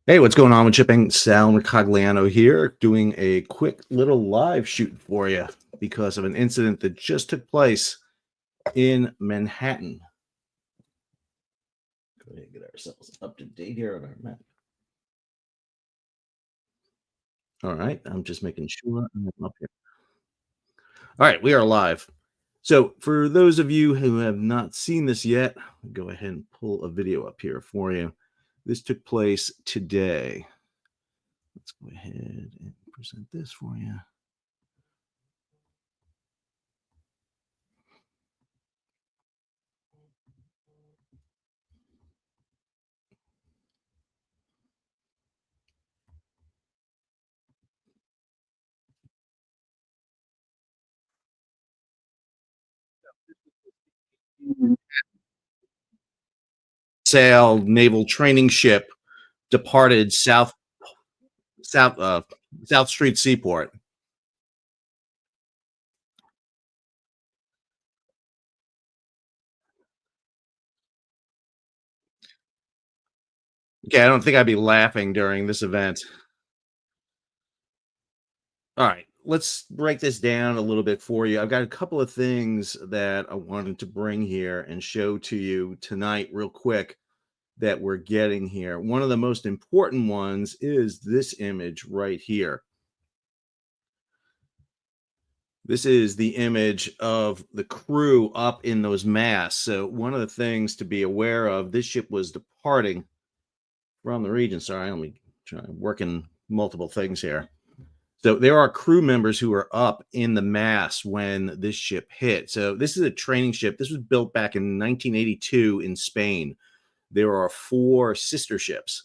Hey, what's going on with shipping? Sal Mercogliano here, doing a quick little live shoot for you because of an incident that just took place in Manhattan. Go ahead and get ourselves up to date here on our map. All right, I'm just making sure I'm up here. All right, we are live. So, for those of you who have not seen this yet, I'll go ahead and pull a video up here for you. This took place today. Let's go ahead and present this for you. Sail naval training ship departed South South Street Seaport. Okay, I don't think I'd be laughing during this event. All right, let's break this down a little bit for you. I've got a couple of things that I wanted to bring here and show to you tonight, real quick, that we're getting here. One of the most important ones is this image right here. This is the image of the crew up in those masts. So, one of the things to be aware of, this ship was departing from the region. Sorry, let me try working multiple things here. So there are crew members who are up in the mast when this ship hit. So this is a training ship. This was built back in 1982 in Spain. There are four sister ships.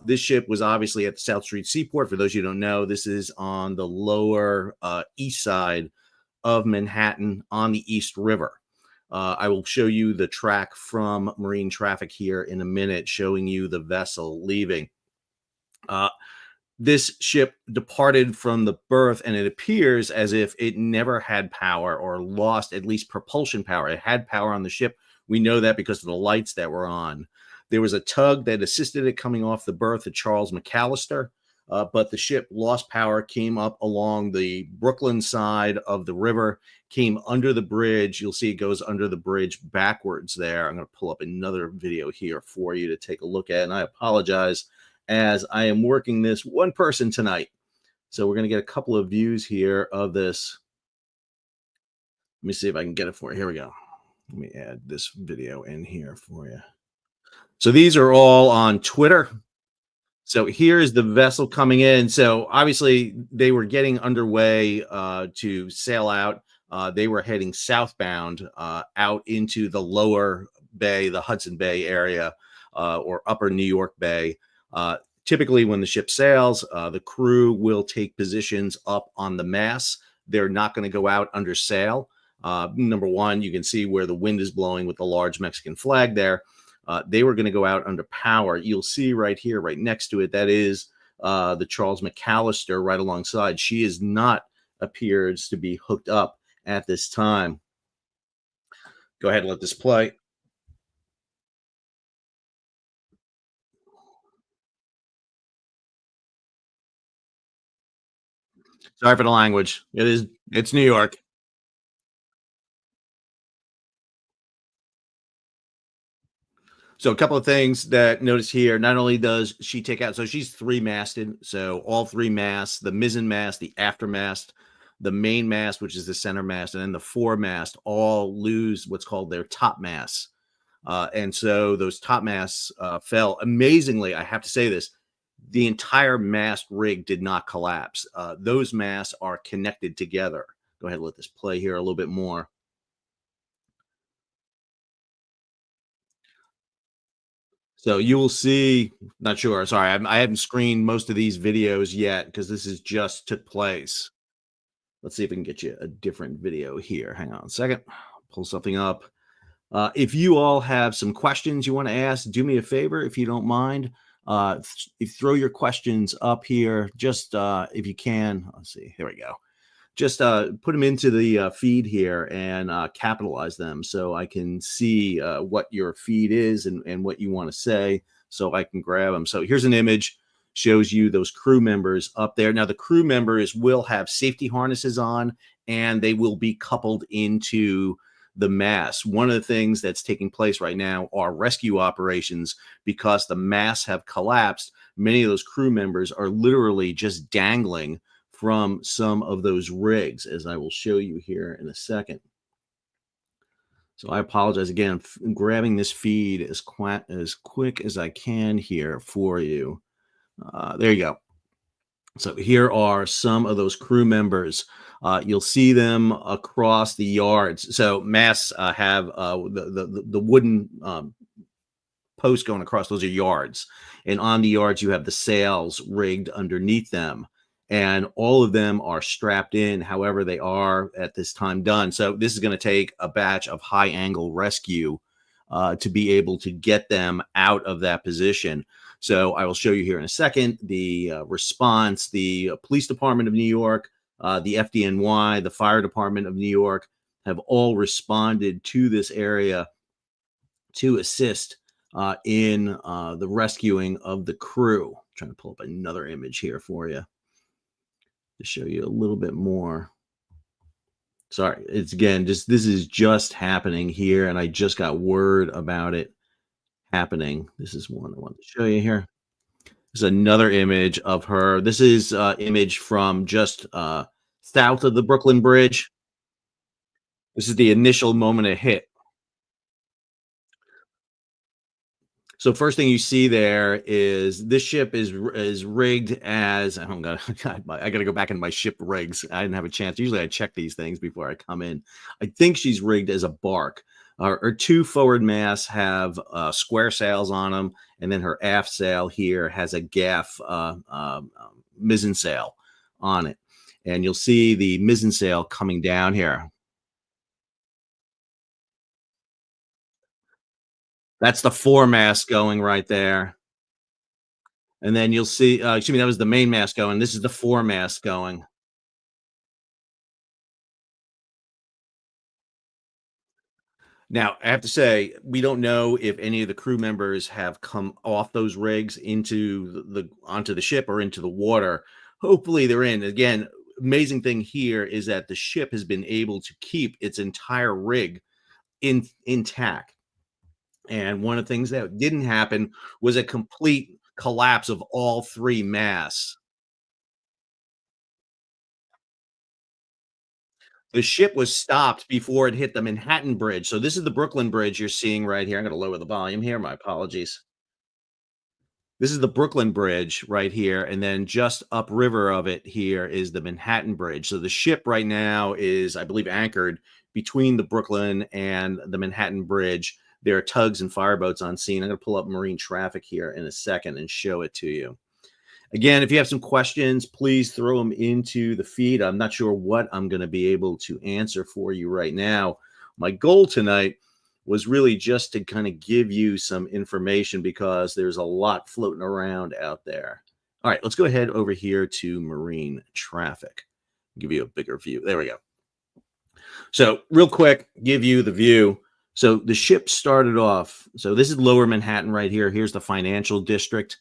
This ship was obviously at the South Street Seaport. For those you don't know, this is on the lower east side of Manhattan on the East River. I will show you the track from marine traffic here in a minute, showing you the vessel leaving. This ship departed from the berth, and it appears as if it never had power or lost at least propulsion power. It had power on the ship. We know that because of the lights that were on. There was a tug that assisted it coming off the berth at Charles McAllister, but the ship lost power, came up along the Brooklyn side of the river, came under the bridge. You'll see it goes under the bridge backwards there. I'm going to pull up another video here for you to take a look at, and I apologize as I am working this one person tonight. So we're going to get a couple of views here of this. Let me see if I can get it for you. Here we go. Let me add this video in here for you. So these are all on Twitter. So here's the vessel coming in. So obviously they were getting underway to sail out. They were heading southbound out into the lower bay, the Hudson Bay area, or upper New York Bay. Typically, when the ship sails, the crew will take positions up on the mast. They're not going to go out under sail. Number one, you can see where the wind is blowing with the large Mexican flag there. They were going to go out under power. You'll see right here, right next to it, that is the Charles McAllister right alongside. She is not appears to be hooked up at this time. Go ahead and let this play. Sorry for the language. It's New York. So a couple of things that notice here. Not only does she take out, so she's three masted. So all three masts, the mizzen mast, the aftermast, the main mast, which is the center mast, and then the foremast, all lose what's called their top masts. And so those top masts fell. Amazingly, I have to say this, the entire mast rig did not collapse. Those masts are connected together. Go ahead and let this play here a little bit more. So you will see, not sure, sorry, I haven't screened most of these videos yet because this is just took place. Let's see if we can get you a different video here. Hang on a second. Pull something up. If you all have some questions you want to ask, do me a favor if you don't mind. Throw your questions up here, just if you can. Let's see. Here we go. Just put them into the feed here and capitalize them so I can see what your feed is and what you want to say so I can grab them. So here's an image. shows you those crew members up there. Now, the crew members will have safety harnesses on, and they will be coupled into the mast. One of the things that's taking place right now are rescue operations because the masts have collapsed. Many of those crew members are literally just dangling from some of those rigs, as I will show you here in a second. So I apologize again, grabbing this feed as quick as I can here for you. There you go. So here are some of those crew members. You'll see them across the yards. So masts have the wooden posts going across. Those are yards, and on the yards you have the sails rigged underneath them, and all of them are strapped in. However, they are at this time done. So this is going to take a batch of high angle rescue to be able to get them out of that position. So I will show you here in a second the response. The police department of New York, the FDNY, the fire department of New York have all responded to this area to assist in the rescuing of the crew. I'm trying to pull up another image here for you to show you a little bit more. Sorry, it's again, just this is just happening here, and I just got word about it happening. This is one I want to show you here. This is another image of her. This is image from just south of the Brooklyn Bridge. This is the initial moment of hit. So first thing you see there is this ship is rigged as oh god, I got to go back into my ship rigs. I didn't have a chance. Usually I check these things before I come in. I think she's rigged as a bark. Her two forward masts have square sails on them, and then her aft sail here has a gaff mizzen sail on it. And you'll see the mizzen sail coming down here. That's the foremast going right there. And then you'll see, excuse me, that was the main mast going. This is the foremast going. Now, I have to say, we don't know if any of the crew members have come off those rigs into onto the ship or into the water. Hopefully, they're in. Again, amazing thing here is that the ship has been able to keep its entire rig intact. And one of the things that didn't happen was a complete collapse of all three masts. The ship was stopped before it hit the Manhattan Bridge. So this is the Brooklyn Bridge you're seeing right here. I'm going to lower the volume here. My apologies. This is the Brooklyn Bridge right here, and then just upriver of it here is the Manhattan Bridge. So the ship right now is, I believe, anchored between the Brooklyn and the Manhattan Bridge. There are tugs and fireboats on scene. I'm going to pull up marine traffic here in a second and show it to you. Again, if you have some questions, please throw them into the feed. I'm not sure what I'm going to be able to answer for you right now. My goal tonight was really just to kind of give you some information because there's a lot floating around out there. All right, let's go ahead over here to marine traffic. Give you a bigger view. There we go. So real quick, give you the view. So the ship started off. So this is Lower Manhattan right here. Here's the financial district.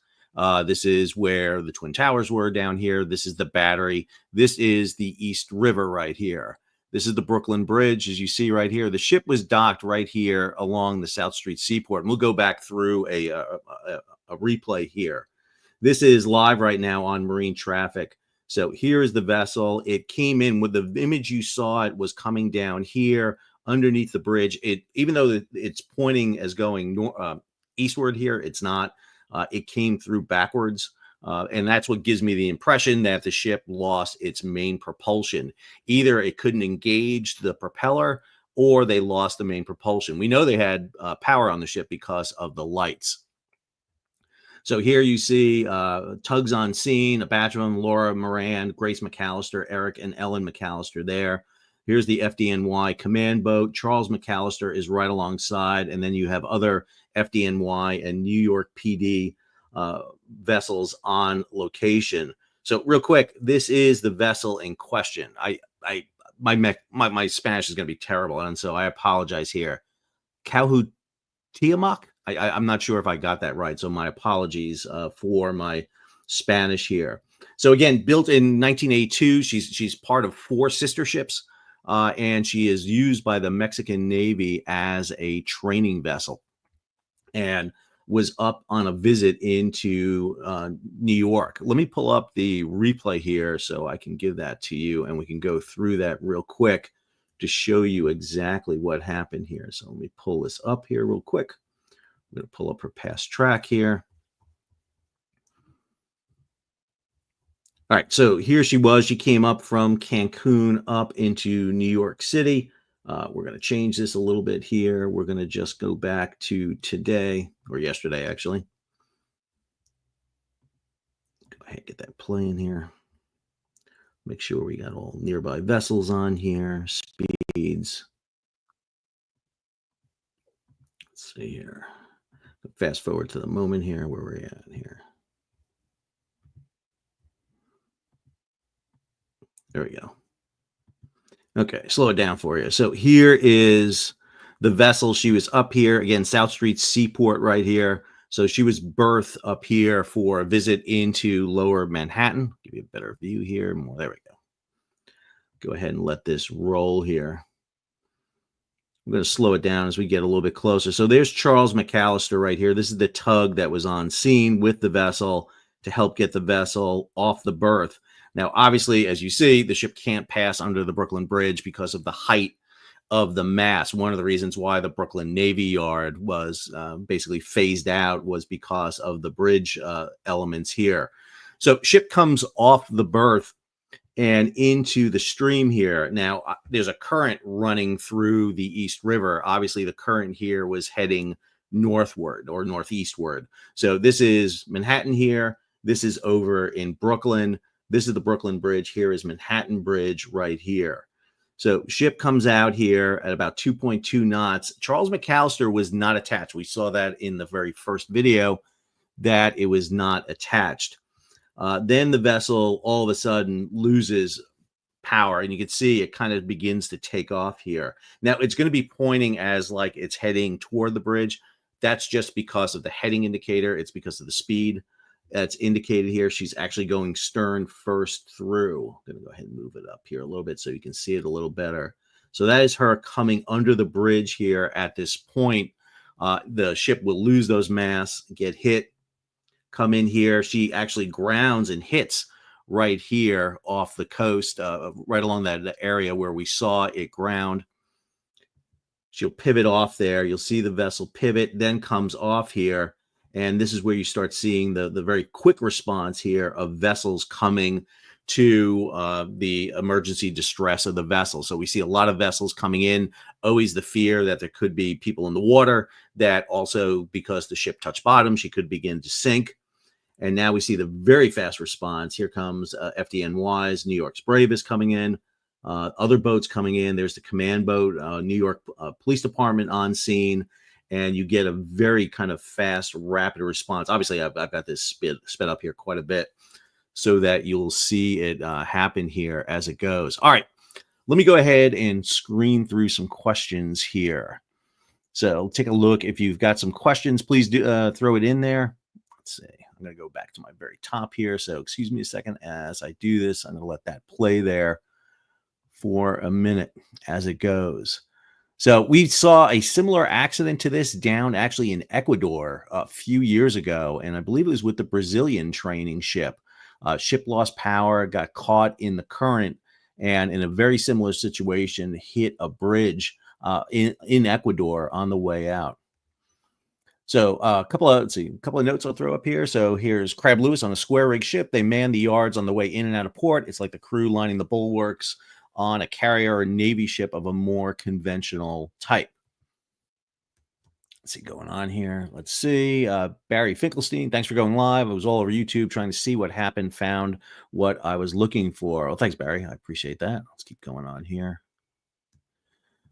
This is where the Twin Towers were down here. This is the Battery. This is the East River right here. This is the Brooklyn Bridge, as you see right here. The ship was docked right here along the South Street Seaport. And we'll go back through a replay here. This is live right now on marine traffic. So here is the vessel. It came in with the image you saw. It was coming down here underneath the bridge. Even though it's pointing as going eastward here, it's not. It came through backwards. And that's what gives me the impression that the ship lost its main propulsion. Either it couldn't engage the propeller or they lost the main propulsion. We know they had power on the ship because of the lights. So here you see tugs on scene, a batch of them, Laura Moran, Grace McAllister, Eric and Ellen McAllister there. Here's the FDNY command boat. Charles McAllister is right alongside. And then you have other FDNY and New York PD vessels on location. So real quick, this is the vessel in question. My Spanish is going to be terrible, and so I apologize here. Cuauhtemoc. I'm not sure if I got that right, so my apologies for my Spanish here. So again, built in 1982, she's part of 4 sister ships, and she is used by the Mexican Navy as a training vessel, and was up on a visit into New York. Let me pull up the replay here so I can give that to you, and we can go through that real quick to show you exactly what happened here. So let me pull this up here real quick. I'm going to pull up her past track here. All right, so here she was. She came up from Cancun up into New York City. We're going to change this a little bit here. We're going to just go back to today, or yesterday, actually. Go ahead and get that playing here. Make sure we got all nearby vessels on here, speeds. Let's see here. Fast forward to the moment here where we're at here. There we go. Okay, slow it down for you. So here is the vessel. She was up here, again, South Street Seaport right here. So she was berthed up here for a visit into lower Manhattan. Give you a better view here. More, there we go. Go ahead and let this roll here. I'm going to slow it down as we get a little bit closer. So there's Charles McAllister right here. This is the tug that was on scene with the vessel to help get the vessel off the berth. Now, obviously, as you see, the ship can't pass under the Brooklyn Bridge because of the height of the mast. One of the reasons why the Brooklyn Navy Yard was basically phased out was because of the bridge elements here. So ship comes off the berth and into the stream here. Now, there's a current running through the East River. Obviously, the current here was heading northward or northeastward. So this is Manhattan here. This is over in Brooklyn. This is the Brooklyn Bridge. Here is Manhattan Bridge right here. So ship comes out here at about 2.2 knots. Charles McAllister was not attached. We saw that in the very first video that it was not attached. Then the vessel all of a sudden loses power, and you can see it kind of begins to take off here. Now it's going to be pointing as like it's heading toward the bridge. That's just because of the heading indicator. It's because of the speed that's indicated here. She's actually going stern first through. I'm going to go ahead and move it up here a little bit so you can see it a little better. So that is her coming under the bridge here at this point. The ship will lose those masts, get hit, come in here. She actually grounds and hits right here off the coast, right along that area where we saw it ground. She'll pivot off there. You'll see the vessel pivot, then comes off here. And this is where you start seeing the very quick response here of vessels coming to the emergency distress of the vessel. So we see a lot of vessels coming in, always the fear that there could be people in the water, that also because the ship touched bottom, she could begin to sink. And now we see the very fast response. Here comes FDNY's New York's Bravest coming in, other boats coming in. There's the command boat, New York Police Department on scene. And you get a very kind of fast, rapid response. Obviously, I've got this sped up here quite a bit so that you'll see it happen here as it goes. All right, let me go ahead and screen through some questions here. So take a look. If you've got some questions, please do throw it in there. Let's see. I'm going to go back to my very top here. So excuse me a second as I do this. I'm going to let that play there for a minute as it goes. So we saw a similar accident to this down actually in Ecuador a few years ago, and I believe it was with the Brazilian training ship. Ship lost power, got caught in the current, and in a very similar situation, hit a bridge in Ecuador on the way out. So a couple of notes I'll throw up here. So here's Crab Lewis on a square rig ship. They man the yards on the way in and out of port. It's like the crew lining the bulwarks on a carrier or Navy ship of a more conventional type. Let's see going on here. Let's see. Barry Finkelstein, thanks for going live. I was all over YouTube trying to see what happened, found what I was looking for. Well, thanks, Barry. I appreciate that. Let's keep going on here.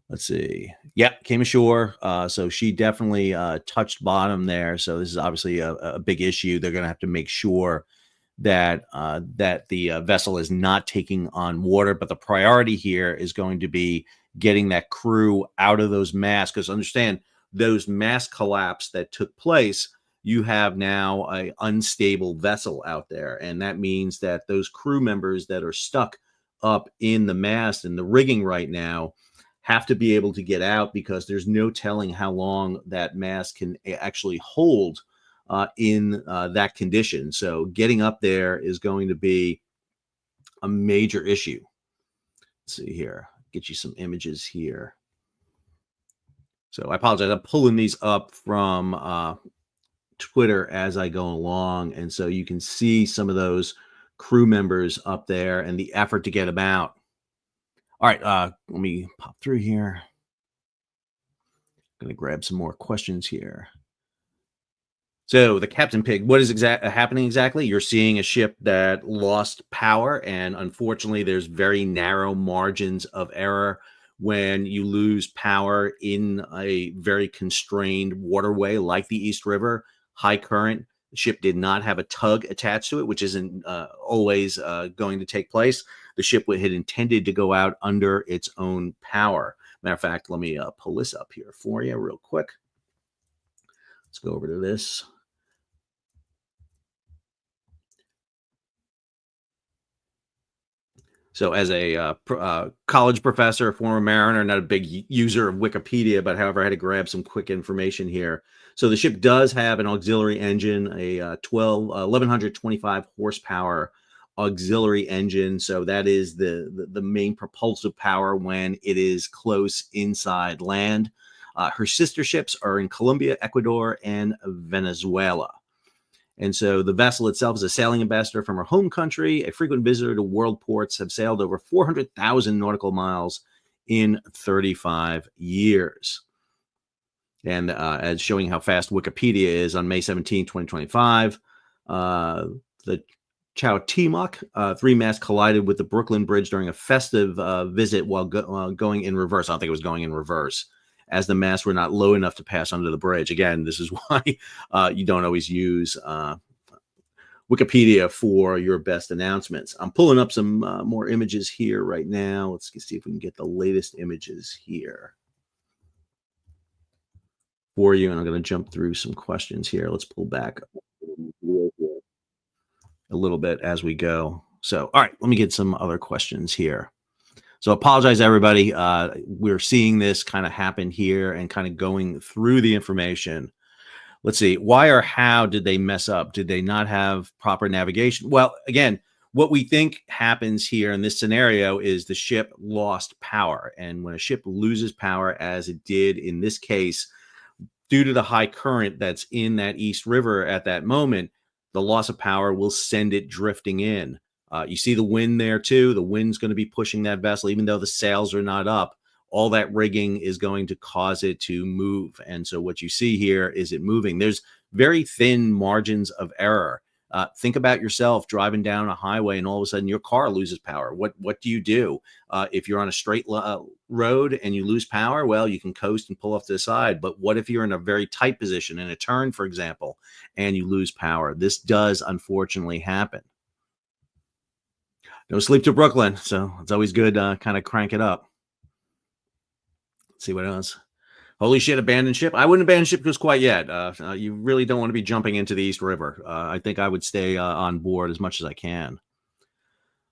Let's see. Yeah, came ashore. So she definitely touched bottom there. So this is obviously a big issue. They're going to have to make sure that the vessel is not taking on water, but the priority here is going to be getting that crew out of those masts, because understand those mast collapse that took place, you have now a unstable vessel out there, and that means that those crew members that are stuck up in the mast and the rigging right now have to be able to get out, because there's no telling how long that mast can actually hold in that condition. So getting up there is going to be a major issue. Let's see here, get you some images here. So I apologize, I'm pulling these up from Twitter as I go along, and so you can see some of those crew members up there and the effort to get them out. All right, let me pop through here. I'm going to grab some more questions here. So the Captain Pig, what is happening exactly? You're seeing a ship that lost power, and unfortunately, there's very narrow margins of error when you lose power in a very constrained waterway like the East River, high current. The ship did not have a tug attached to it, which isn't always going to take place. The ship had intended to go out under its own power. Matter of fact, let me pull this up here for you real quick. Let's go over to this. So as a college professor, former mariner, not a big user of Wikipedia, but however, I had to grab some quick information here. So the ship does have an auxiliary engine, a 1125 horsepower auxiliary engine. So that is the main propulsive power when it is close inside land. Her sister ships are in Colombia, Ecuador, and Venezuela. And so the vessel itself is a sailing ambassador from her home country, a frequent visitor to world ports, have sailed over 400,000 nautical miles in 35 years. And as showing how fast Wikipedia is, on May 17, 2025, the Cuauhtemoc three-mast collided with the Brooklyn Bridge during a festive visit while going in reverse. I don't think it was going in reverse, as the masts were not low enough to pass under the bridge. Again, this is why you don't always use Wikipedia for your best announcements. I'm pulling up some more images here right now. Let's see if we can get the latest images here for you. And I'm going to jump through some questions here. Let's pull back a little bit as we go. So, all right, let me get some other questions here. So apologize, everybody. We're seeing this kind of happen here and kind of going through the information. Let's see. Why or how did they mess up? Did they not have proper navigation? Well, again, what we think happens here in this scenario is the ship lost power. And when a ship loses power, as it did in this case, due to the high current that's in that East River at that moment, the loss of power will send it drifting in. You see the wind there too. The wind's going to be pushing that vessel, even though the sails are not up. All that rigging is going to cause it to move. And so what you see here is it moving. There's very thin margins of error. Think about yourself driving down a highway and all of a sudden your car loses power. What do you do? If you're on a straight road and you lose power, well, you can coast and pull off to the side. But what if you're in a very tight position in a turn, for example, and you lose power? This does unfortunately happen. No sleep to Brooklyn. So it's always good to kind of crank it up. Let's see what else. Holy shit, abandoned ship. I wouldn't abandon ship just quite yet. You really don't want to be jumping into the East River. I think I would stay on board as much as I can.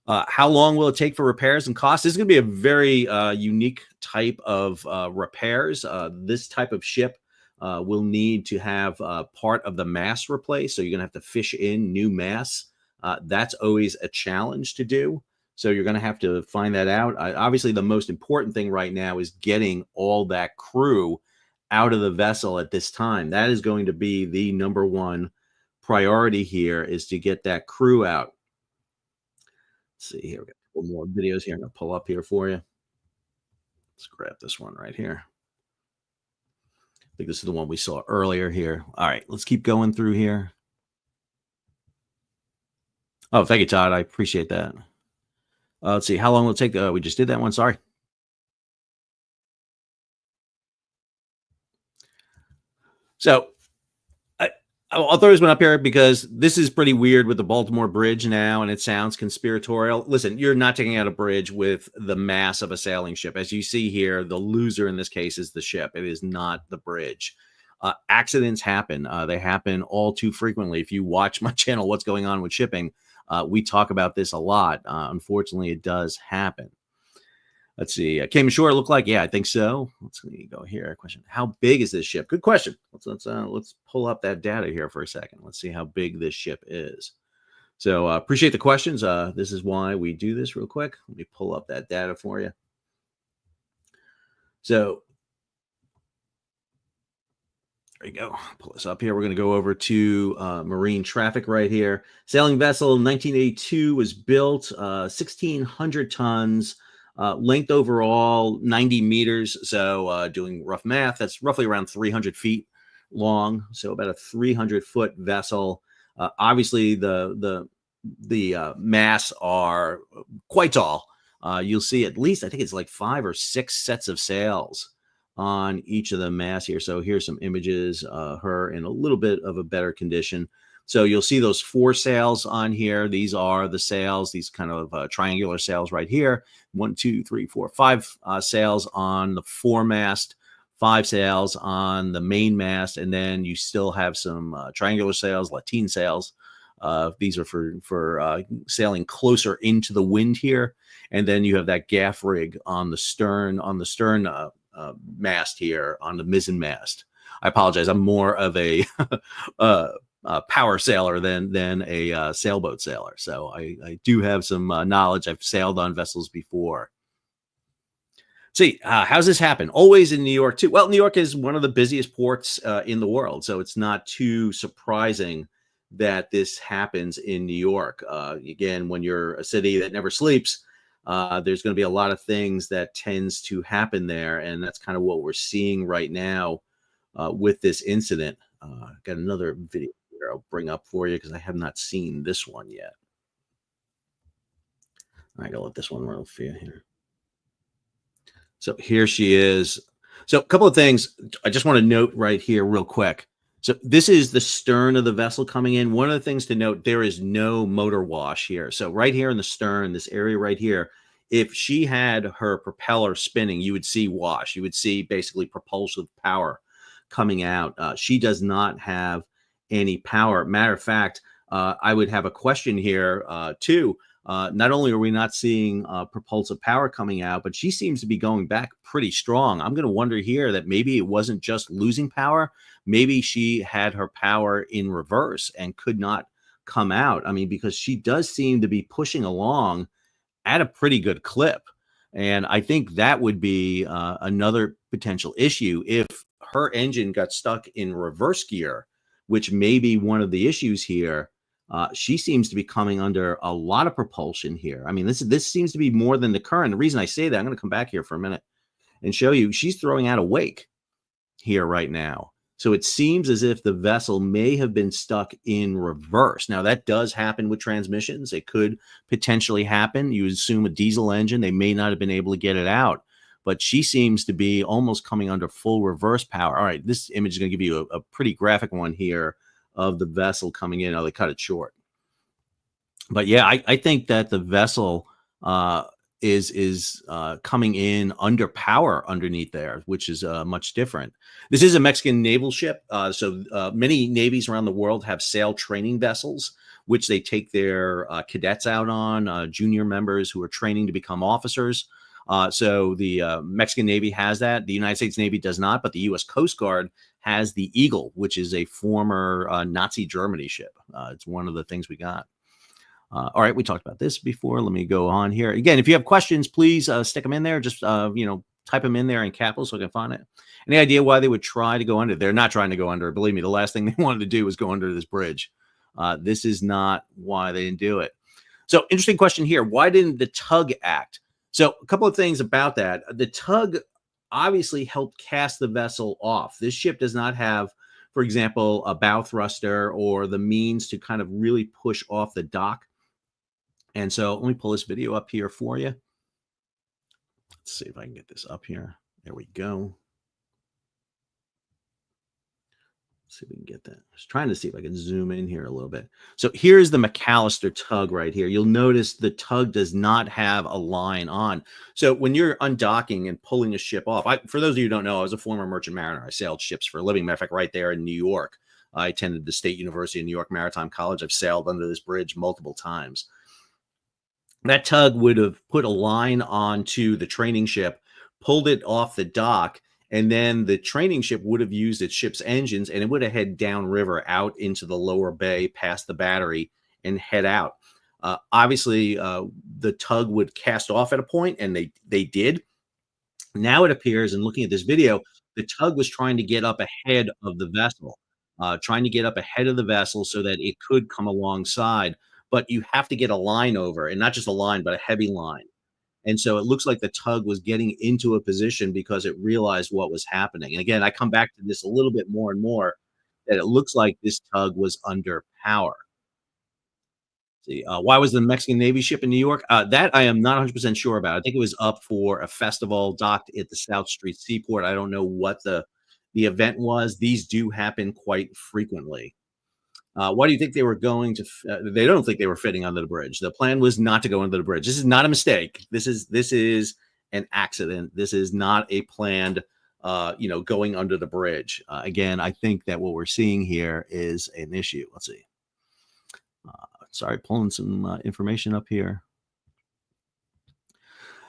How long will it take for repairs and costs? This is going to be a very unique type of repairs. This type of ship will need to have part of the mast replaced. So you're going to have to fish in new masts. That's always a challenge to do. So you're going to have to find that out. Obviously, the most important thing right now is getting all that crew out of the vessel at this time. That is going to be the number one priority here, is to get that crew out. Let's see here. We got a couple more videos here. I'm going to pull up here for you. Let's grab this one right here. I think this is the one we saw earlier here. All right, let's keep going through here. Oh, thank you, Todd. I appreciate that. Let's see. How long will it take? We just did that one. Sorry. So I'll throw this one up here because this is pretty weird with the Baltimore Bridge now, and it sounds conspiratorial. Listen, you're not taking out a bridge with the mass of a sailing ship. As you see here, the loser in this case is the ship. It is not the bridge. accidents happen. They happen all too frequently. If you watch my channel, What's Going On with Shipping, we talk about this a lot. Unfortunately, it does happen. Let's see. Came ashore. Look like, yeah, I think so. Let's go here. Question: how big is this ship? Good question. Let's pull up that data here for a second. Let's see how big this ship is. So appreciate the questions. This is why we do this real quick. Let me pull up that data for you. So there you go. Pull this up here. We're going to go over to marine traffic right here. Sailing vessel 1982 was built, 1,600 tons. Length overall 90 meters. So doing rough math, that's roughly around 300 feet long. So about a 300-foot vessel. Obviously, the masts are quite tall. You'll see at least, I think it's like 5 or 6 sets of sails on each of the masts here. So here's some images, her in a little bit of a better condition. So you'll see those 4 sails on here. These are the sails, these kind of triangular sails right here. 1, 2, 3, 4, 5 sails on the foremast, 5 sails on the main mast, and then you still have some triangular sails, lateen sails. These are for sailing closer into the wind here. And then you have that gaff rig on the stern mast here, on the mizzen mast. I apologize. I'm more of a power sailor than a sailboat sailor. So I do have some knowledge. I've sailed on vessels before. See, how's this happen? Always in New York too. Well, New York is one of the busiest ports in the world. So it's not too surprising that this happens in New York. Again, when you're a city that never sleeps, there's going to be a lot of things that tends to happen there. And that's kind of what we're seeing right now with this incident. Got another video here I'll bring up for you because I have not seen this one yet. All right, I'll let this one run for you here. So here she is. So a couple of things I just want to note right here real quick. So this is the stern of the vessel coming in. One of the things to note, there is no motor wash here. So right here in the stern, this area right here, if she had her propeller spinning, you would see wash. You would see basically propulsive power coming out. She does not have any power. Matter of fact, I would have a question here too. Not only are we not seeing propulsive power coming out, but she seems to be going back pretty strong. I'm going to wonder here that maybe it wasn't just losing power. Maybe she had her power in reverse and could not come out. I mean, because she does seem to be pushing along at a pretty good clip. And I think that would be another potential issue if her engine got stuck in reverse gear, which may be one of the issues here. She seems to be coming under a lot of propulsion here. I mean, this seems to be more than the current. The reason I say that, I'm going to come back here for a minute and show you, she's throwing out a wake here right now. So it seems as if the vessel may have been stuck in reverse. Now, that does happen with transmissions. It could potentially happen. You assume a diesel engine, they may not have been able to get it out. But she seems to be almost coming under full reverse power. All right, this image is going to give you a pretty graphic one here of the vessel coming in. Oh, they cut it short. But yeah, I think that the vessel is coming in under power underneath there, which is much different. This is a Mexican naval ship. So many navies around the world have sail training vessels, which they take their cadets out on, junior members who are training to become officers. So the Mexican Navy has that. The United States Navy does not, but the U.S. Coast Guard has the Eagle, which is a former Nazi Germany ship. It's one of the things we got. All right, we talked about this before. Let me go on here. Again, if you have questions, please stick them in there. Just, type them in there in capitals so I can find it. Any idea why they would try to go under? They're not trying to go under. Believe me, the last thing they wanted to do was go under this bridge. This is not why they didn't do it. So interesting question here. Why didn't the tug act? So a couple of things about that. The tug obviously helped cast the vessel off. This ship does not have, for example, a bow thruster or the means to kind of really push off the dock. And so let me pull this video up here for you. Let's see if I can get this up here. There we go. See if we can get that. I was trying to see if I can zoom in here a little bit. So here's the McAllister tug right here. You'll notice the tug does not have a line on. So when you're undocking and pulling a ship off, for those of you who don't know, I was a former merchant mariner. I sailed ships for a living. Matter of fact, right there in New York, I attended the State University of New York Maritime College. I've sailed under this bridge multiple times. That tug would have put a line onto the training ship, pulled it off the dock, and then the training ship would have used its ship's engines and it would have head downriver out into the lower bay past the battery and head out. Obviously, the tug would cast off at a point, and they did. Now it appears, and looking at this video, the tug was trying to get up ahead of the vessel, trying to get up ahead of the vessel so that it could come alongside. But you have to get a line over, and not just a line, but a heavy line. And so it looks like the tug was getting into a position because it realized what was happening. And again, I come back to this a little bit more and more, that it looks like this tug was under power. See, why was the Mexican Navy ship in New York? That I am not 100% sure about. I think it was up for a festival docked at the South Street Seaport. I don't know what the event was. These do happen quite frequently. Why do you think they were going to? They don't think they were fitting under the bridge. The plan was not to go under the bridge. This is not a mistake. This is an accident. This is not a planned, going under the bridge. Again, I think that what we're seeing here is an issue. Let's see. Sorry, pulling some information up here.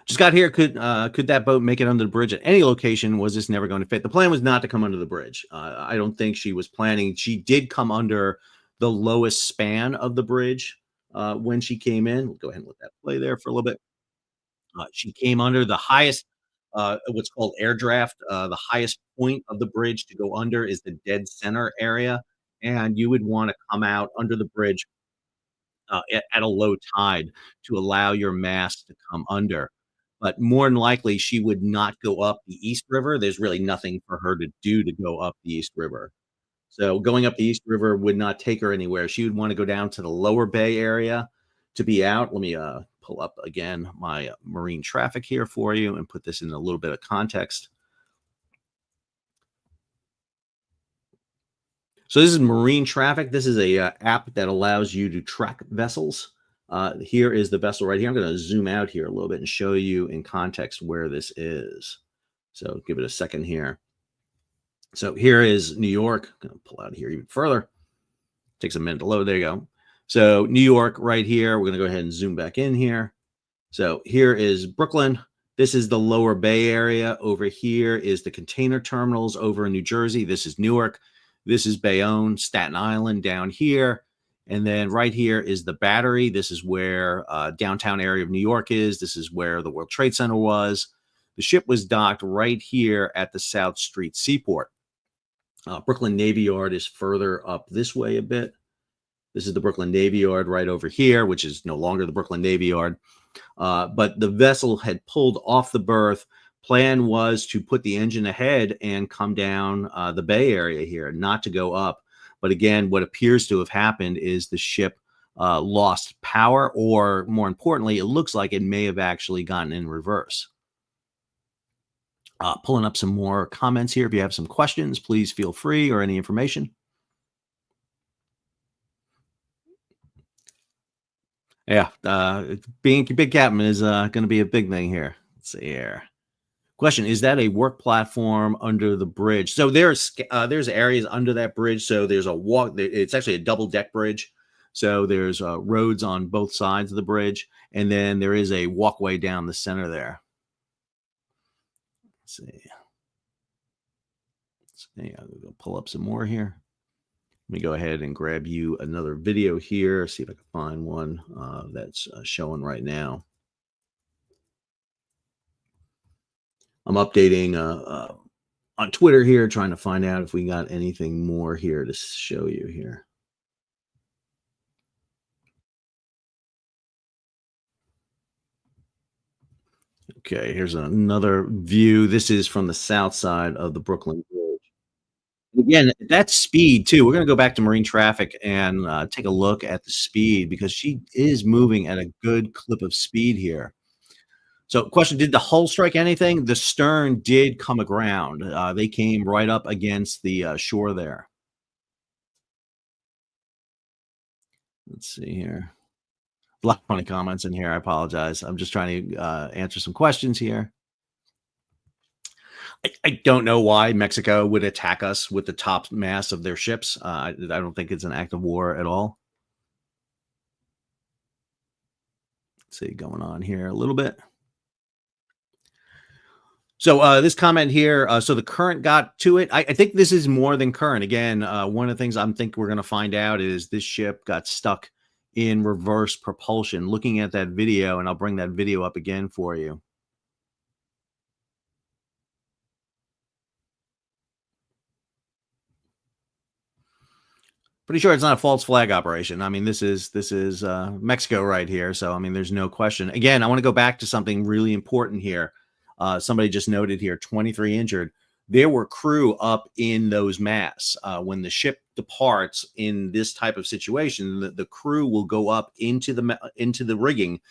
Just got here. Could that boat make it under the bridge at any location? Was this never going to fit? The plan was not to come under the bridge. I don't think she was planning. She did come under the lowest span of the bridge when she came in. We'll go ahead and let that play there for a little bit. She came under the highest, what's called air draft. The highest point of the bridge to go under is the dead center area, and you would want to come out under the bridge at a low tide to allow your mast to come under. But more than likely, she would not go up the East River. There's really nothing for her to do to go up the East River. So going up the East River would not take her anywhere. She would want to go down to the lower bay area to be out. Let me pull up again my marine traffic here for you and put this in a little bit of context. So this is marine traffic. This is a app that allows you to track vessels. Here is the vessel right here. I'm going to zoom out here a little bit and show you in context where this is. So give it a second here. So here is New York. I'm going to pull out here even further. Takes a minute to load. There you go. So New York right here. We're going to go ahead and zoom back in here. So here is Brooklyn. This is the lower bay area. Over here is the container terminals over in New Jersey. This is Newark. This is Bayonne, Staten Island down here. And then right here is the battery. This is where downtown area of New York is. This is where the World Trade Center was. The ship was docked right here at the South Street Seaport. Brooklyn Navy Yard is further up this way a bit. This is the Brooklyn Navy Yard right over here, which is no longer the Brooklyn Navy Yard. But the vessel had pulled off the berth. Plan was to put the engine ahead and come down the bay area here, not to go up. But again, what appears to have happened is the ship lost power, or more importantly, it looks like it may have actually gotten in reverse. Pulling up some more comments here. If you have some questions, please feel free, or any information. Yeah, being a big captain is going to be a big thing here. Let's see here. Question: is that a work platform under the bridge? So there's areas under that bridge. So there's a walk. It's actually a double deck bridge. So there's roads on both sides of the bridge, and then there is a walkway down the center there. Let's see. I'm going to pull up some more here. Let me go ahead and grab you another video here. See if I can find one that's showing right now. I'm updating on Twitter here, trying to find out if we got anything more here to show you here. Okay, here's another view. This is from the south side of the Brooklyn Bridge. Again, that speed too. We're going to go back to marine traffic and take a look at the speed, because she is moving at a good clip of speed here. So question, did the hull strike anything? The stern did come aground. They came right up against the shore there. Let's see here. A lot of funny comments in here. I apologize. I'm just trying to answer some questions here. I don't know why Mexico would attack us with the top mass of their ships. I don't think it's an act of war at all. Let's see, going on here a little bit. So this comment here, so the current got to it. I think this is more than current. Again, one of the things I'm think we're going to find out is this ship got stuck in reverse propulsion. Looking at that video, and I'll bring that video up again for you. Pretty sure it's not a false flag operation. I mean, this is Mexico right here. So I mean, there's no question. Again, I want to go back to something really important here. Somebody just noted here, 23 injured. There were crew up in those masts. When the ship departs in this type of situation, the crew will go up into the rigging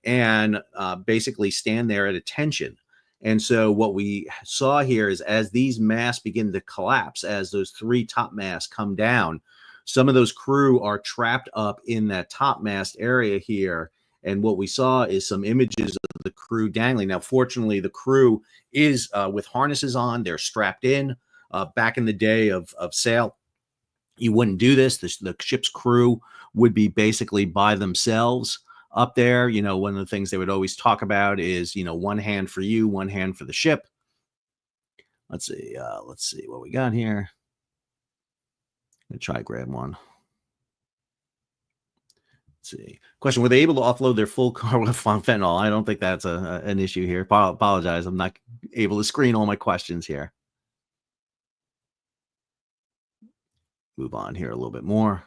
and basically stand there at attention. And so what we saw here is as these masts begin to collapse, as those three top masts come down, some of those crew are trapped up in that top mast area here. And what we saw is some images of the crew dangling. Now, fortunately, the crew is with harnesses on. They're strapped in. Back in the day of sail, you wouldn't do this. The ship's crew would be basically by themselves up there. You know, one of the things they would always talk about is, you know, one hand for you, one hand for the ship. Let's see what we got here. I'm gonna try to grab one. Let's see. Question: were they able to offload their full car with fentanyl? I don't think that's an issue here. Apologize. I'm not able to screen all my questions here. Move on here a little bit more.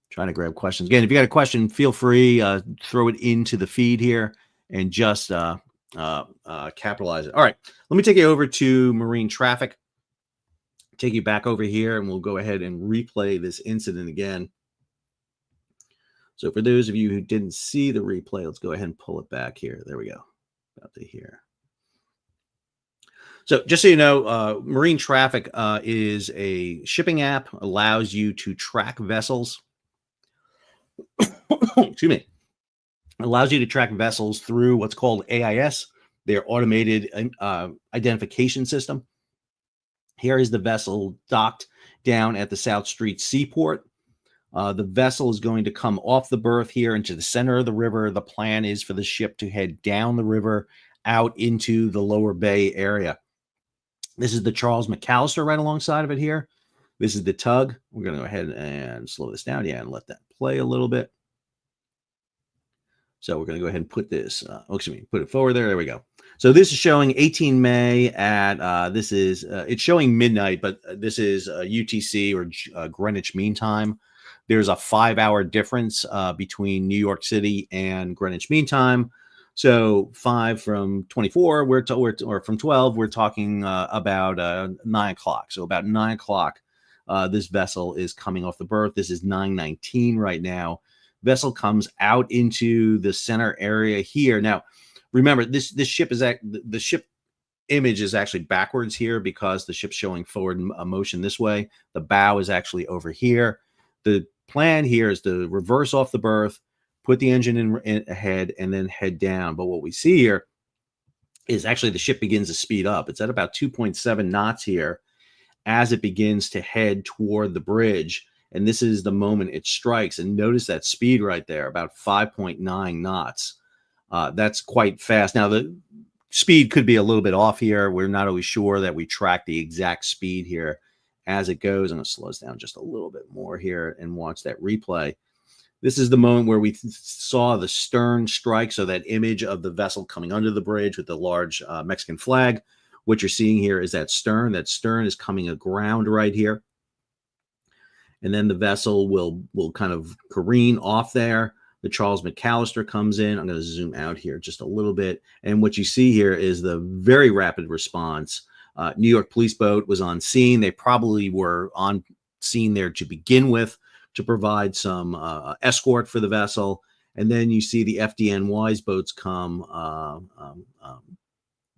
Trying to grab questions. Again, if you got a question, feel free, throw it into the feed here and just capitalize it. All right. Let me take you over to marine traffic. Take you back over here, and we'll go ahead and replay this incident again. So for those of you who didn't see the replay, let's go ahead and pull it back here. There we go. About to here. So just so you know, marine traffic is a shipping app, allows you to track vessels. Excuse me. Allows you to track vessels through what's called AIS, their automated identification system. Here is the vessel docked down at the South Street Seaport. The vessel is going to come off the berth here into the center of the river. The plan is for the ship to head down the river out into the lower bay area. This is the Charles McAllister right alongside of it here. This is the tug. We're going to go ahead and slow this down, and let that play a little bit. So we're going to go ahead and put this, put it forward there. There we go. So this is showing 18 May at, it's showing midnight, but this is UTC or Greenwich Mean Time. There's a 5-hour difference between New York City and Greenwich Mean Time. So 5 from 24, or from 12, we're talking about 9 o'clock. So about 9 o'clock, this vessel is coming off the berth. This is 9:19 right now. Vessel comes out into the center area here. Now, remember, this ship is the ship image is actually backwards here because the ship's showing forward motion this way. The bow is actually over here. The plan here is to reverse off the berth, put the engine in ahead, and then head down. But what we see here is actually the ship begins to speed up. It's at about 2.7 knots here as it begins to head toward the bridge. And this is the moment it strikes. And notice that speed right there, about 5.9 knots. That's quite fast. Now, the speed could be a little bit off here. We're not always sure that we track the exact speed here as it goes. I'm going to slow us down just a little bit more here and watch that replay. This is the moment where we saw the stern strike. So that image of the vessel coming under the bridge with the large Mexican flag. What you're seeing here is that stern. That stern is coming aground right here. And then the vessel will kind of careen off there. The Charles McAllister comes in. I'm going to zoom out here just a little bit. And what you see here is the very rapid response. New York police boat was on scene. They probably were on scene there to begin with to provide some escort for the vessel. And then you see the FDNY's boats come,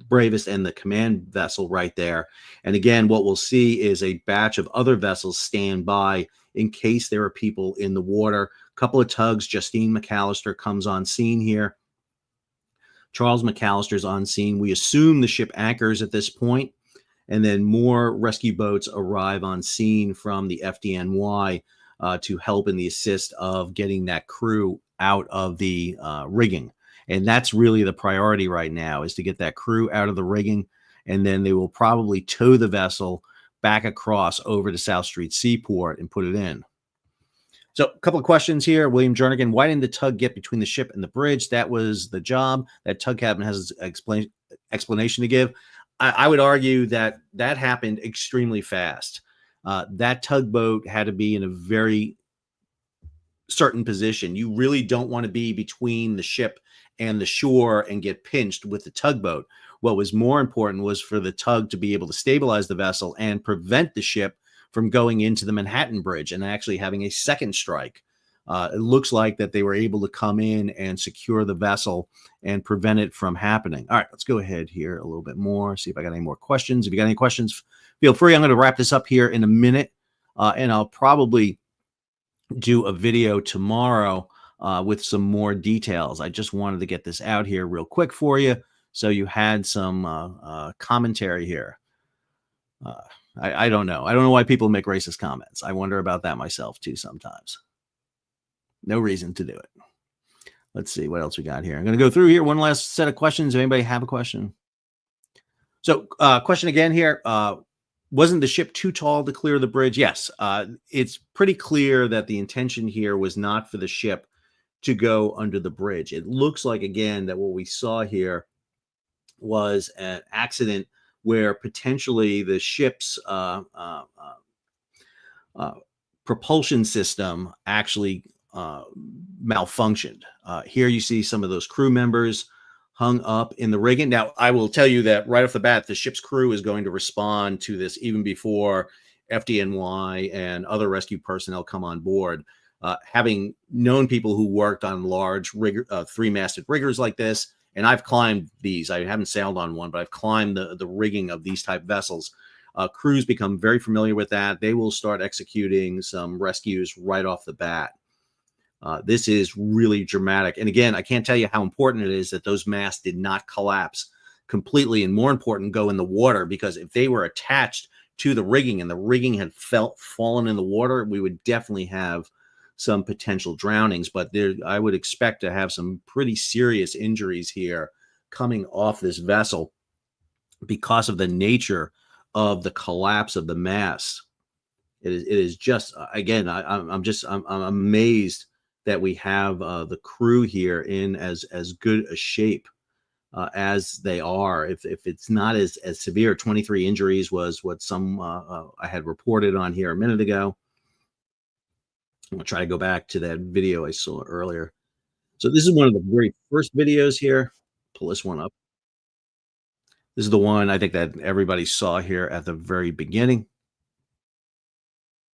Bravest and the command vessel right there. And again, what we'll see is a batch of other vessels stand by in case there are people in the water. couple of tugs. Justine McAllister comes on scene here. Charles McAllister's on scene. We assume the ship anchors at this point, and then more rescue boats arrive on scene from the FDNY to help in the assist of getting that crew out of the rigging. And that's really the priority right now, is to get that crew out of the rigging, and then they will probably tow the vessel back across over to South Street Seaport and put it in. So a couple of questions here. William Jernigan, why didn't the tug get between the ship and the bridge? That was the job. That tug captain has an explanation to give. I would argue that that happened extremely fast. That tugboat had to be in a very certain position. You really don't want to be between the ship and the shore and get pinched with the tugboat. What was more important was for the tug to be able to stabilize the vessel and prevent the ship from going into the Manhattan Bridge and actually having a second strike. It looks like that they were able to come in and secure the vessel and prevent it from happening. All right, let's go ahead here a little bit more, see if I got any more questions. If you got any questions, feel free. I'm going to wrap this up here in a minute, and I'll probably do a video tomorrow with some more details. I just wanted to get this out here real quick for you, so you had some commentary here. I don't know. I don't know why people make racist comments. I wonder about that myself too sometimes. No reason to do it. Let's see what else we got here. I'm going to go through here one last set of questions. If anybody have a question? So question again here. Wasn't the ship too tall to clear the bridge? Yes. It's pretty clear that the intention here was not for the ship to go under the bridge. It looks like, again, that what we saw here was an accident where potentially the ship's propulsion system actually malfunctioned. Here you see some of those crew members hung up in the rigging. Now, I will tell you that right off the bat, the ship's crew is going to respond to this even before FDNY and other rescue personnel come on board. Having known people who worked on large three-masted riggers like this, and I've climbed these. I haven't sailed on one, but I've climbed the rigging of these type vessels. Crews become very familiar with that. They will start executing some rescues right off the bat. This is really dramatic. And again, I can't tell you how important it is that those masts did not collapse completely, and more important, go in the water, because if they were attached to the rigging and the rigging had fallen in the water, we would definitely have some potential drownings. But I would expect to have some pretty serious injuries here coming off this vessel because of the nature of the collapse of the mast. It is just, again, I'm amazed that we have the crew here in as good a shape as they are. If it's not as severe, 23 injuries was what some I had reported on here a minute ago. I'm gonna try to go back to that video I saw earlier. So this is one of the very first videos here. Pull this one up. This is the one I think that everybody saw here at the very beginning.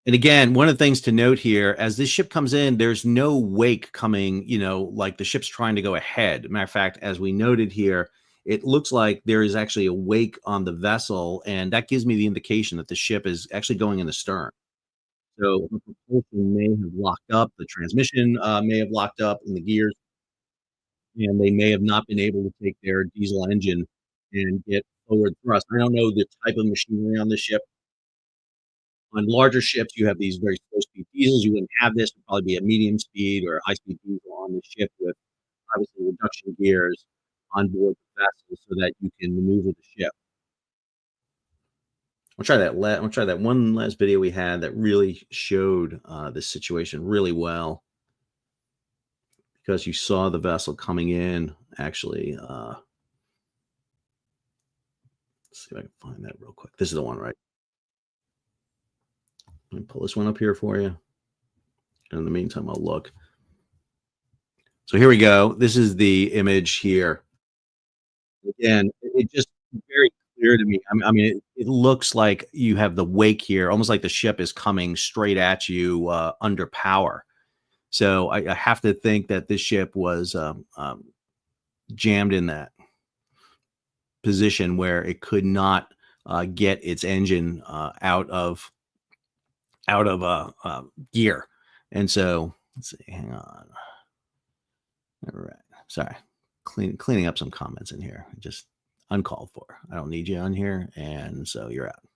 And again, one of the things to note here, as this ship comes in, there's no wake coming, like the ship's trying to go ahead. Matter of fact, as we noted here, it looks like there is actually a wake on the vessel, and that gives me the indication that the ship is actually going in the stern. So the propulsion may have locked up, the transmission may have locked up in the gears, and they may have not been able to take their diesel engine and get forward thrust. I don't know the type of machinery on the ship. On larger ships, you have these very slow speed diesels. You wouldn't have this. It would probably be a medium speed or a high speed diesel on the ship with obviously reduction gears on board the vessel so that you can maneuver the ship. I'll try that. I'll try that one last video we had that really showed this situation really well, because you saw the vessel coming in. Actually, let's see if I can find that real quick. This is the one, right? Let me pull this one up here for you. And in the meantime, I'll look. So here we go. This is the image here. Again, it just very clear to me. I mean, it looks like you have the wake here, almost like the ship is coming straight at you under power. So I have to think that this ship was jammed in that position where it could not get its engine out of gear. And so Let's see. Hang on. All right. Sorry. Cleaning up some comments in here. Just uncalled for. I don't need you on here. And so you're out.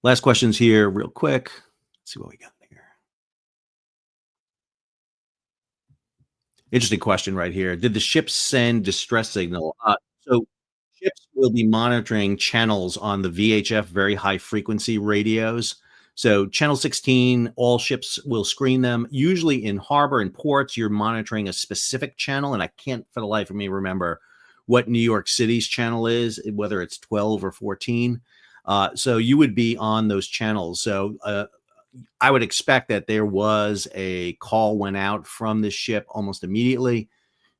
Last questions here, real quick. Let's see what we got here. Interesting question right here. Did the ship send distress signal? So ships will be monitoring channels on the VHF very high frequency radios. So channel 16, all ships will screen them. Usually in harbor and ports, you're monitoring a specific channel, and I can't for the life of me remember what New York City's channel is, whether it's 12 or 14. So you would be on those channels. So I would expect that there was a call went out from the ship almost immediately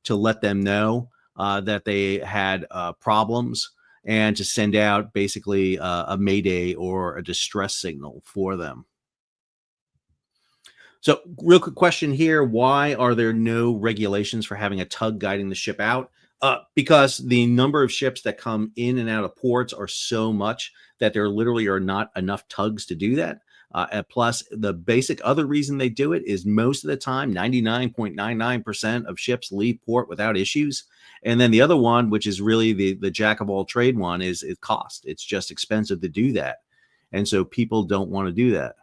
to let them know that they had problems and to send out basically a mayday or a distress signal for them. So, real quick question here. Why are there no regulations for having a tug guiding the ship out? Because the number of ships that come in and out of ports are so much that there literally are not enough tugs to do that. And plus, the basic other reason they do it is most of the time, 99.99% of ships leave port without issues. And then the other one, which is really the jack of all trade one, is cost. It's just expensive to do that. And so people don't want to do that.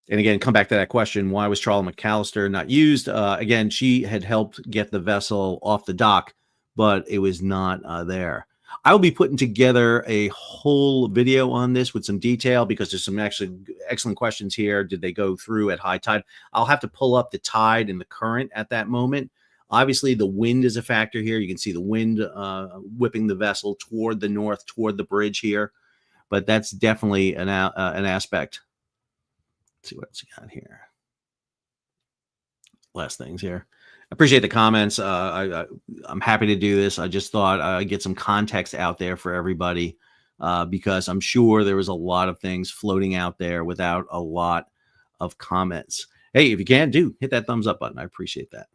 And again, come back to that question: why was Charlie McAllister not used? Again, she had helped get the vessel off the dock, but it was not there. I will be putting together a whole video on this with some detail because there's some actually excellent questions here. Did they go through at high tide? I'll have to pull up the tide and the current at that moment. Obviously, the wind is a factor here. You can see the wind whipping the vessel toward the north, toward the bridge here. But that's definitely an aspect. Let's see what else we got here. Last things here. I appreciate the comments. I'm happy to do this. I just thought I'd get some context out there for everybody because I'm sure there was a lot of things floating out there without a lot of comments. Hey, if you can, hit that thumbs up button. I appreciate that.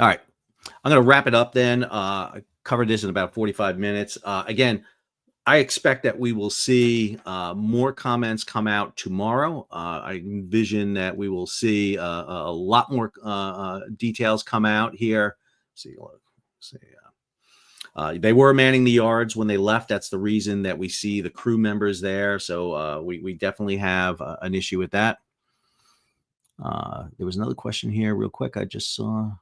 All right. I'm going to wrap it up then. I covered this in about 45 minutes. Again, I expect that we will see more comments come out tomorrow. I envision that we will see a lot more details come out here. They were manning the yards when they left. That's the reason that we see the crew members there. So we definitely have an issue with that. There was another question here real quick. I just saw.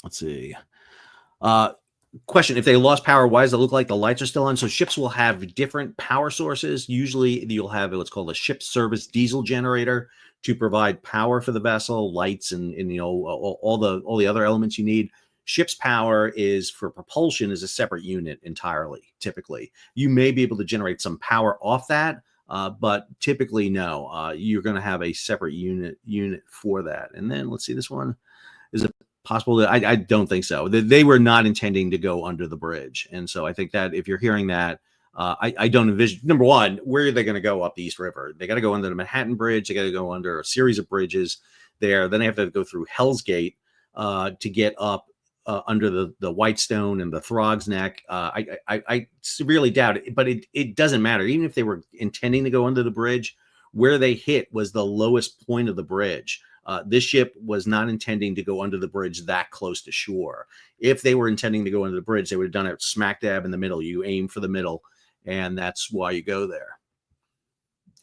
Let's see. Question: if they lost power, why does it look like the lights are still on? So ships will have different power sources. Usually you'll have what's called a ship service diesel generator to provide power for the vessel, lights, and all the other elements you need. Ship's power is for propulsion is a separate unit entirely. Typically, you may be able to generate some power off that, but typically no. You're going to have a separate unit for that. And then let's see, this one is a possible that I don't think so. They were not intending to go under the bridge. And so I think that if you're hearing that, I don't envision, number one, where are they going to go up the East River? They got to go under the Manhattan Bridge. They got to go under a series of bridges there. Then they have to go through Hell's Gate to get up under the Whitestone and the Throg's Neck. I severely doubt it, but it doesn't matter. Even if they were intending to go under the bridge, where they hit was the lowest point of the bridge. This ship was not intending to go under the bridge that close to shore. If they were intending to go under the bridge, they would have done it smack dab in the middle. You aim for the middle, and that's why you go there.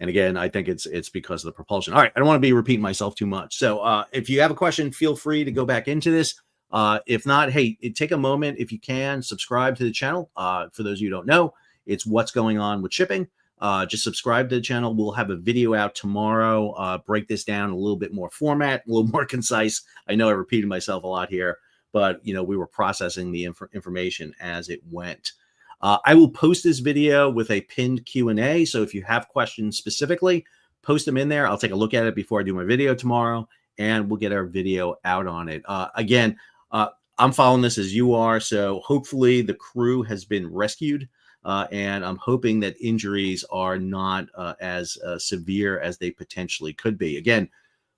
And again, I think it's because of the propulsion. All right, I don't want to be repeating myself too much. So if you have a question, feel free to go back into this. If not, hey, take a moment if you can, subscribe to the channel. For those of you who don't know, it's what's going on with shipping. Just subscribe to the channel. We'll have a video out tomorrow. Break this down a little bit more format, a little more concise. I know I repeated myself a lot here, but we were processing the information as it went. I will post this video with a pinned Q&A. So if you have questions specifically, post them in there. I'll take a look at it before I do my video tomorrow, and we'll get our video out on it. Again, I'm following this as you are. So hopefully the crew has been rescued. And I'm hoping that injuries are not as severe as they potentially could be. Again,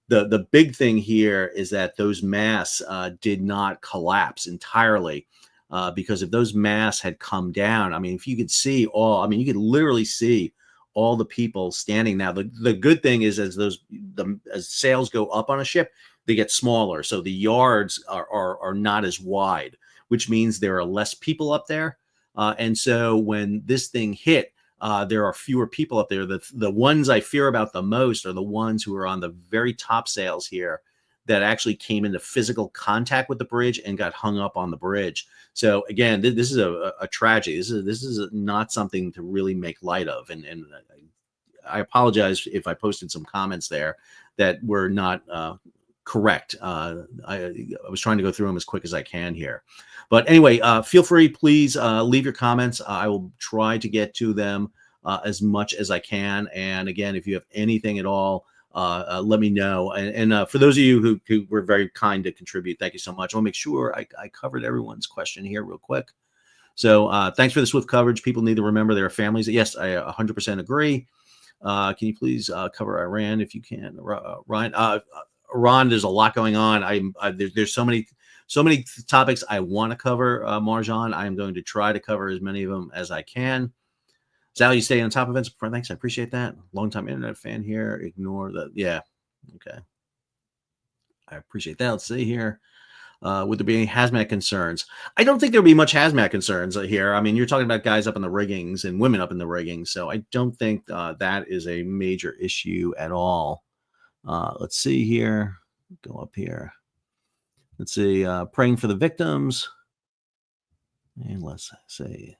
the big thing here is that those masts did not collapse entirely. because if those masts had come down, I mean, if you could see all, I mean, you could literally see all the people standing. Now, the good thing is as sails go up on a ship, they get smaller, so the yards are not as wide, which means there are less people up there. And so when this thing hit, there are fewer people up there. The ones I fear about the most are the ones who are on the very top sails here that actually came into physical contact with the bridge and got hung up on the bridge. So again, this is a tragedy. This is not something to really make light of. And I apologize if I posted some comments there that were not correct. I was trying to go through them as quick as I can here. But anyway, feel free, please leave your comments. I will try to get to them as much as I can. And again, if you have anything at all, let me know. And for those of you who were very kind to contribute, thank you so much. I want to make sure I covered everyone's question here real quick. So thanks for the swift coverage. People need to remember their families. Yes, I 100% agree. Can you please cover Iran if you can, Ryan? Iran, there's a lot going on. There's so many topics I want to cover, Marjan. I am going to try to cover as many of them as I can. Sal, you stay on top of it. Thanks, I appreciate that. Longtime internet fan here. Ignore the, yeah, okay. I appreciate that. Let's see here. Would there be any hazmat concerns? I don't think there'll be much hazmat concerns here. I mean, you're talking about guys up in the riggings and women up in the riggings, so I don't think that is a major issue at all. Let's see here. Go up here. Let's see. Praying for the victims. And let's see.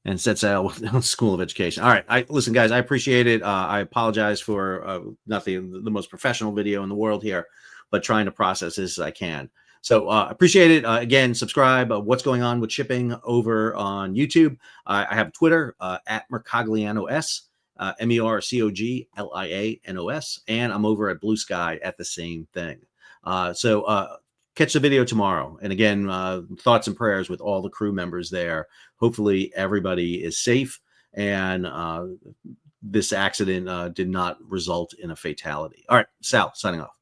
And set sail with School of Education. All right. Listen, guys, I appreciate it. I apologize for not the most professional video in the world here, but trying to process this as I can. So appreciate it. Again, subscribe. What's going on with shipping over on YouTube? I have Twitter at Mercoglianos, MERCOGLIANOS, and I'm over at Bluesky at the same thing. So catch the video tomorrow. And again, thoughts and prayers with all the crew members there. Hopefully everybody is safe and this accident did not result in a fatality. All right, Sal, signing off.